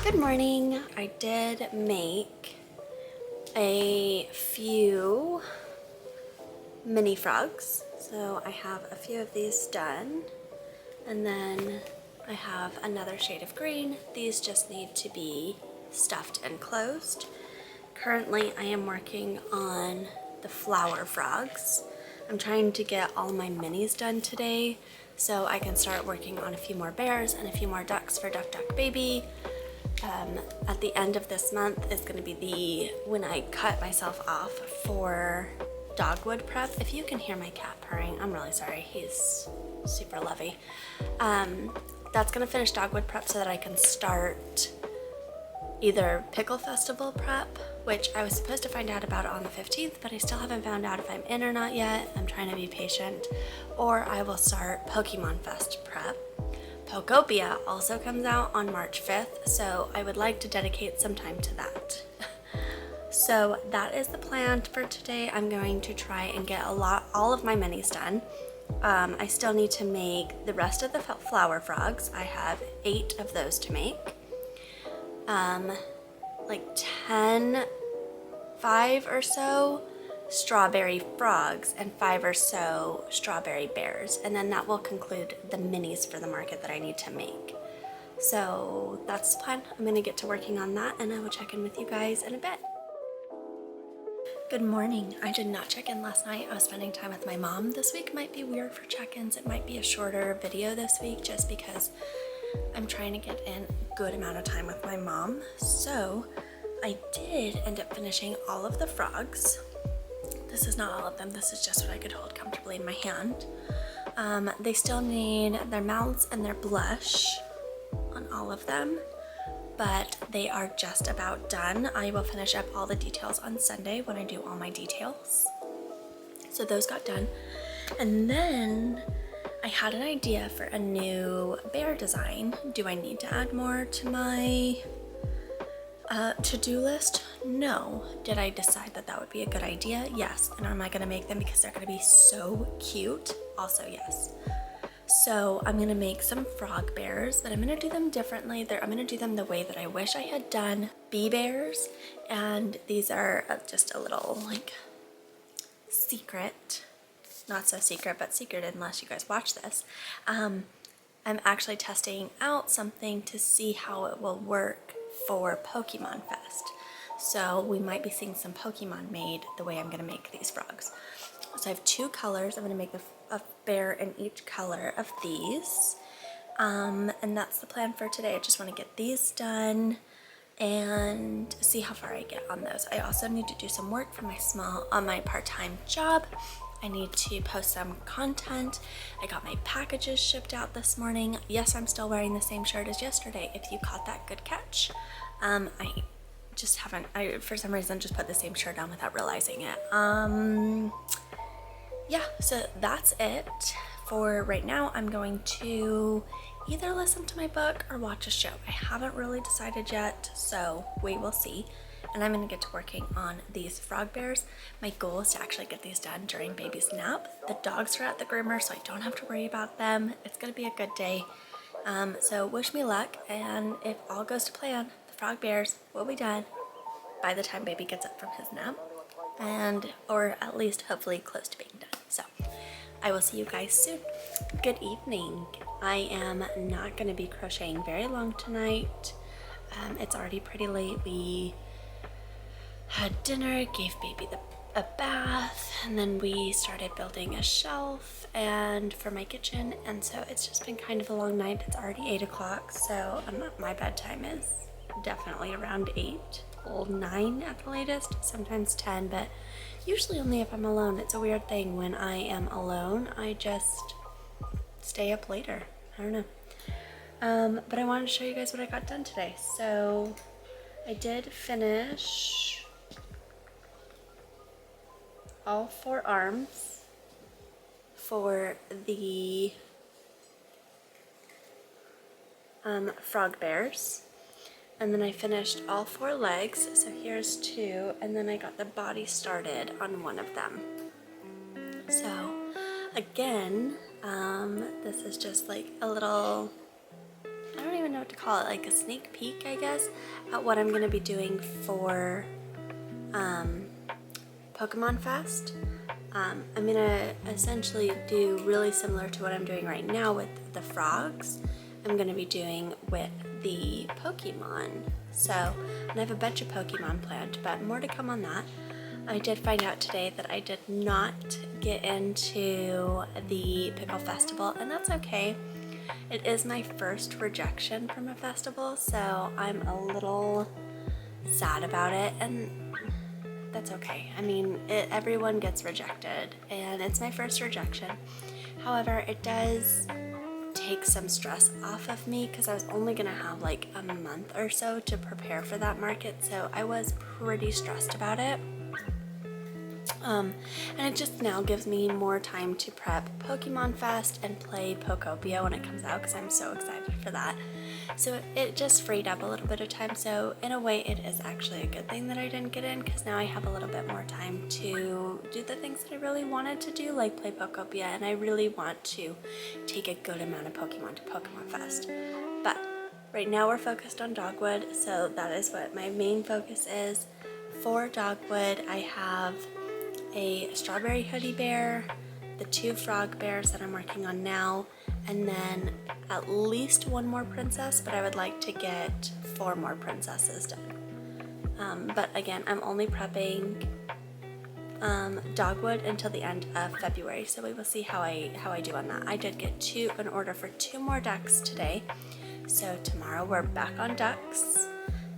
Good morning. I did make a few mini frogs. So I have a few of these done, and then I have another shade of green. These just need to be stuffed and closed. Currently I am working on the flower frogs. I'm trying to get all my minis done today so I can start working on a few more bears and a few more ducks for Duck Duck Baby. At the end of this month is going to be when I cut myself off for Dogwood prep. If you can hear my cat purring, I'm really sorry. He's super lovey. That's going to finish Dogwood prep so that I can start either Pickle Festival prep, which I was supposed to find out about on the 15th, but I still haven't found out if I'm in or not yet. I'm trying to be patient. Or I will start Pokemon Fest prep. Pokopia also comes out on March 5th, so I would like to dedicate some time to that. So that is the plan for today. I'm going to try and get all of my minis done. I still need to make the rest of the flower frogs. I have 8 of those to make. Like 5 or so strawberry frogs and 5 or so strawberry bears, and then that will conclude the minis for the market that I need to make. So that's the plan. I'm gonna get to working on that, and I will check in with you guys in a bit. Good morning. I did not check in last night. I was spending time with my mom. This week might be weird for check-ins. It might be a shorter video this week just because I'm trying to get in a good amount of time with my mom. So I did end up finishing all of the frogs. This is not all of them, this is just what I could hold comfortably in my hand. They still need their mouths and their blush on all of them, but they are just about done. I will finish up all the details on Sunday when I do all my details. So those got done. And then I had an idea for a new bear design. Do I need to add more to my to-do list? No. Did I decide that that would be a good idea? Yes. And am I gonna make them because they're gonna be so cute? Also yes. So I'm gonna make some frog bears, but I'm gonna do them differently. I'm gonna do them the way that I wish I had done bee bears, and these are just a little like secret. Not so secret, but secret unless you guys watch this. I'm actually testing out something to see how it will work for Pokemon Fest. So we might be seeing some Pokemon made the way I'm gonna make these frogs. So I have 2 colors. I'm gonna make a bear in each color of these. And that's the plan for today. I just wanna get these done and see how far I get on those. I also need to do some work for my part-time job. I need to post some content. I got my packages shipped out this morning. Yes, I'm still wearing the same shirt as yesterday, if you caught that. Good catch. I just haven't, for some reason just put the same shirt on without realizing it. Yeah, so that's it for right now. I'm going to either listen to my book or watch a show. I haven't really decided yet, so we will see. And I'm gonna get to working on these frog bears. My goal is to actually get these done during baby's nap. The dogs are at the groomer, so I don't have to worry about them. It's gonna be a good day. So wish me luck, and if all goes to plan, the frog bears will be done by the time baby gets up from his nap, or at least hopefully close to being done. So I will see you guys soon. Good evening. I am not gonna be crocheting very long tonight. It's already pretty late. We had dinner, gave baby a bath, and then we started building a shelf and for my kitchen, and so it's just been kind of a long night. It's already 8 o'clock, so my bedtime is definitely around 8, or 9 at the latest, sometimes 10, but usually only if I'm alone. It's a weird thing. When I am alone, I just stay up later. I don't know. But I wanted to show you guys what I got done today. So I did finish all 4 arms for the frog bears, and then I finished all 4 legs, so here's 2, and then I got the body started on one of them. So again, this is just like a little, I don't even know what to call it, like a sneak peek, I guess, at what I'm going to be doing for Pokemon Fest. I'm going to essentially do really similar to what I'm doing right now with the frogs. I'm going to be doing with the Pokemon. So, and I have a bunch of Pokemon planned, but more to come on that. I did find out today that I did not get into the Pickle Festival, and that's okay. It is my first rejection from a festival, so I'm a little sad about it, and that's okay. I mean, everyone gets rejected, and it's my first rejection. However, it does take some stress off of me because I was only gonna have like a month or so to prepare for that market, so I was pretty stressed about it. And it just now gives me more time to prep Pokemon Fest and play Pokopia when it comes out, because I'm so excited for that. So it just freed up a little bit of time, so in a way it is actually a good thing that I didn't get in, because now I have a little bit more time to do the things that I really wanted to do, like play Pokopia, and I really want to take a good amount of Pokemon to Pokemon Fest. But right now we're focused on Dogwood, so that is what my main focus is. For Dogwood, I have a strawberry hoodie bear, the 2 frog bears that I'm working on now, and then at least 1 more princess, but I would like to get 4 more princesses done. But again, I'm only prepping Dogwood until the end of February, so we will see how I do on that. I did get an order for 2 more ducks today, so tomorrow we're back on ducks.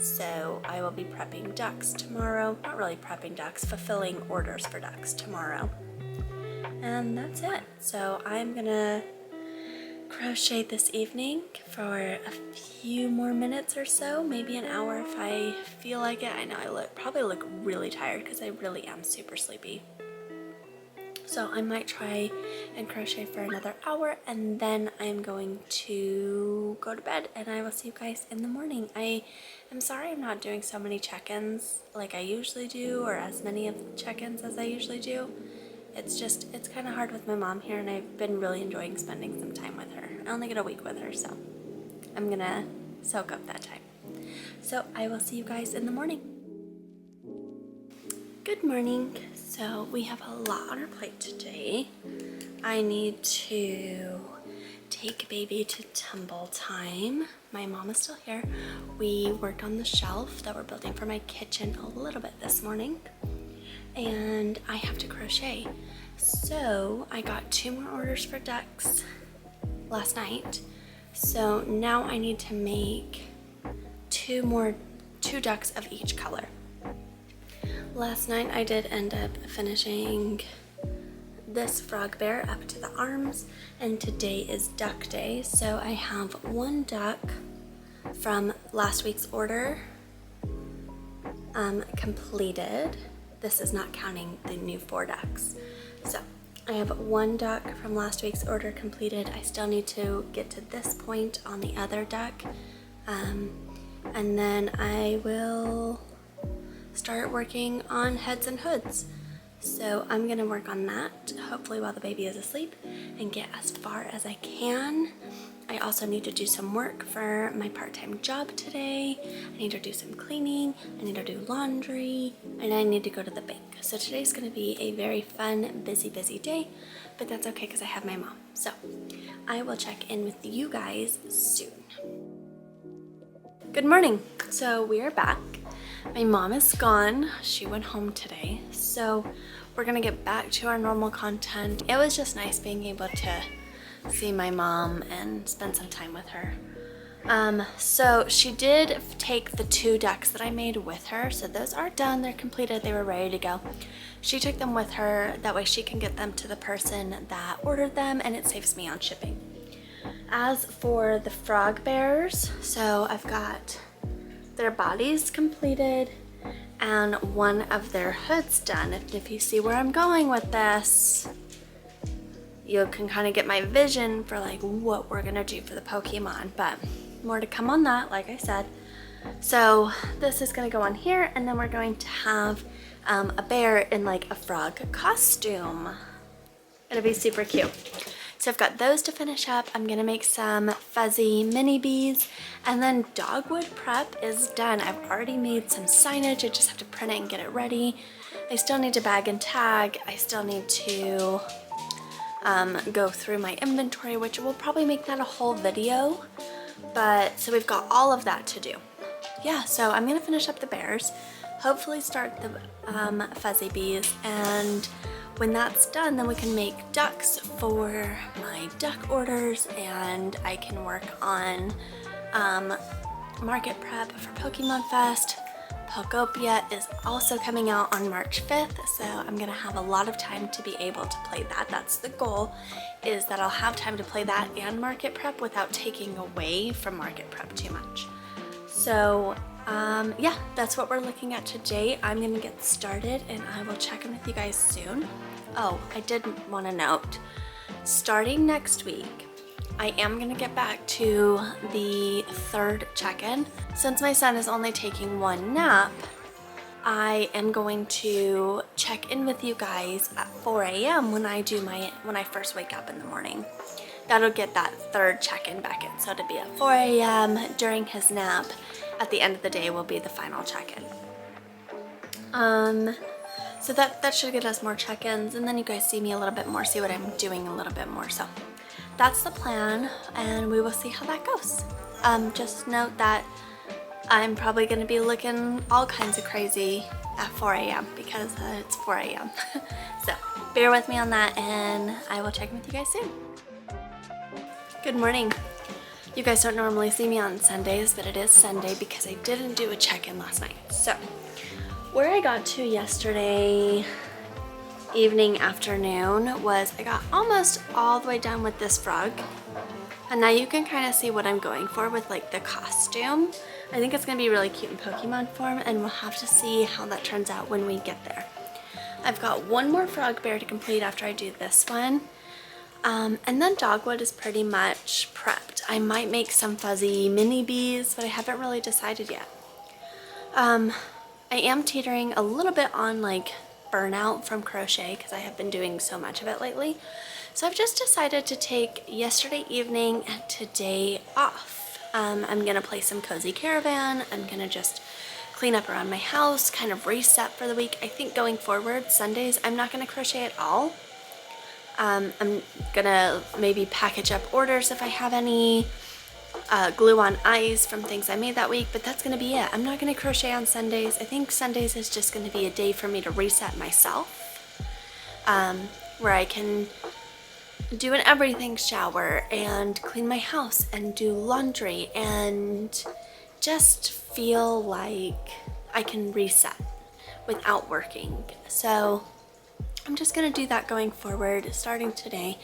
So I will be prepping ducks tomorrow. Not really prepping ducks, fulfilling orders for ducks tomorrow. And that's it. So I'm gonna crochet this evening for a few more minutes or so, maybe an hour if I feel like it. I know I probably look really tired because I really am super sleepy. So I might try and crochet for another hour, and then I'm going to go to bed, and I will see you guys in the morning. I'm sorry I'm not doing so many check-ins like I usually do, or as many of check-ins as I usually do. It's kind of hard with my mom here, and I've been really enjoying spending some time with her. I only get a week with her, so I'm gonna soak up that time. So I will see you guys in the morning. Good morning. So we have a lot on our plate today. I need to take baby to tumble time. My mom is still here. We worked on the shelf that we're building for my kitchen a little bit this morning, and I have to crochet. So I got 2 more orders for ducks last night. So now I need to make 2 ducks of each color. Last night I did end up finishing this frog bear up to the arms, and today is duck day, so I have 1 duck from last week's order completed. This is not counting the new 4 ducks. So I have 1 duck from last week's order completed. I still need to get to this point on the other duck, and then I will start working on heads and hoods. So I'm gonna work on that, hopefully while the baby is asleep, and get as far as I can. I also need to do some work for my part-time job today. I need to do some cleaning, I need to do laundry, and I need to go to the bank. So today's gonna be a very fun, busy day, but that's okay because I have my mom. So I will check in with you guys soon. Good morning. So we are back. My mom is gone. She went home today. So we're gonna get back to our normal content. It was just nice being able to see my mom and spend some time with her. So she did take the 2 ducks that I made with her. So those are done, they're completed, they were ready to go. She took them with her, that way she can get them to the person that ordered them, and it saves me on shipping. As for the frog bears, so I've got their bodies completed and 1 of their hoods done. If you see where I'm going with this, you can kind of get my vision for like what we're gonna do for the Pokemon, but more to come on that, like I said. So this is gonna go on here, and then we're going to have a bear in like a frog costume. It'll be super cute. So I've got those to finish up. I'm gonna make some fuzzy mini bees, and then Dogwood prep is done. I've already made some signage. I just have to print it and get it ready. I still need to bag and tag. I still need to go through my inventory, which will probably make that a whole video. But so we've got all of that to do. Yeah, so I'm gonna finish up the bears, hopefully start the fuzzy bees, and when that's done, then we can make ducks for my duck orders, and I can work on market prep for Pokemon Fest. Pokopia is also coming out on March 5th, so I'm gonna have a lot of time to be able to play that. That's the goal, is that I'll have time to play that and market prep without taking away from market prep too much. So yeah, that's what we're looking at today. I'm gonna get started and I will check in with you guys soon. Oh, I did want to note, starting next week, I am gonna get back to the 3rd check-in. Since my son is only taking 1 nap, I am going to check in with you guys at 4 a.m. when I first wake up in the morning. That'll get that 3rd check-in back in. So it'll be at 4 a.m. during his nap. At the end of the day will be the final check-in. So that should get us more check-ins, and then you guys see me a little bit more, see what I'm doing a little bit more. So that's the plan, and we will see how that goes. Just note that I'm probably going to be looking all kinds of crazy at 4 a.m. because it's 4 a.m. So bear with me on that, and I will check in with you guys soon. Good morning. You guys don't normally see me on Sundays, but it is Sunday because I didn't do a check-in last night. So where I got to yesterday evening, afternoon, was I got almost all the way done with this frog. And now you can kind of see what I'm going for with like the costume. I think it's going to be really cute in Pokemon form, and we'll have to see how that turns out when we get there. I've got one more frog bear to complete after I do this one. And then Dogwood is pretty much prepped. I might make some fuzzy mini bees, but I haven't really decided yet. I am teetering a little bit on like burnout from crochet because I have been doing so much of it lately. So I've just decided to take yesterday evening and today off. I'm gonna play some Cozy Caravan. I'm gonna just clean up around my house, kind of reset for the week. I think going forward, Sundays, I'm not gonna crochet at all. I'm gonna maybe package up orders if I have any, glue on eyes from things I made that week, but that's gonna be it. I'm not gonna crochet on Sundays. I think Sundays is just gonna be a day for me to reset myself, where I can do an everything shower and clean my house and do laundry and just feel like I can reset without working. So I'm just gonna do that going forward, starting today,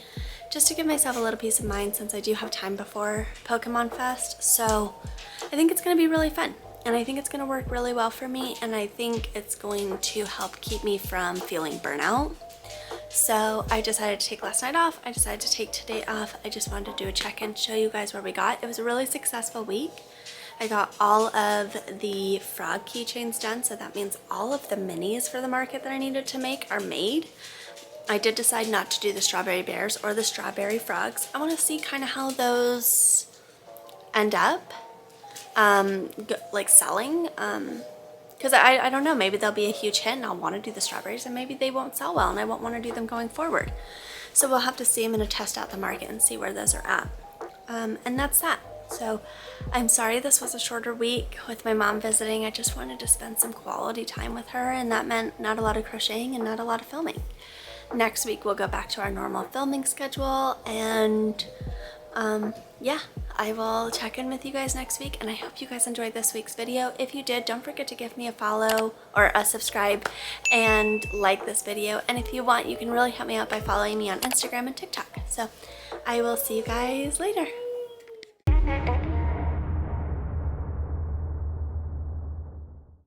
just to give myself a little peace of mind since I do have time before Pokemon Fest. So I think it's gonna be really fun, and I think it's gonna work really well for me, and I think it's going to help keep me from feeling burnout. So I decided to take last night off. I decided to take today off. I just wanted to do a check-in, show you guys where we got. It was a really successful week. I got all of the frog keychains done, so that means all of the minis for the market that I needed to make are made. I did decide not to do the strawberry bears or the strawberry frogs. I want to see kind of how those end up, like selling, because I don't know, maybe they'll be a huge hit and I'll want to do the strawberries, and maybe they won't sell well and I won't want to do them going forward. So we'll have to see. I'm going to test out the market and see where those are at. And that's that. So I'm sorry this was a shorter week with my mom visiting. I just wanted to spend some quality time with her, and that meant not a lot of crocheting and not a lot of filming. Next week we'll go back to our normal filming schedule, and yeah, I will check in with you guys next week, and I hope you guys enjoyed this week's video. If you did, don't forget to give me a follow or a subscribe and like this video, and if you want, you can really help me out by following me on Instagram and TikTok. So I will see you guys later.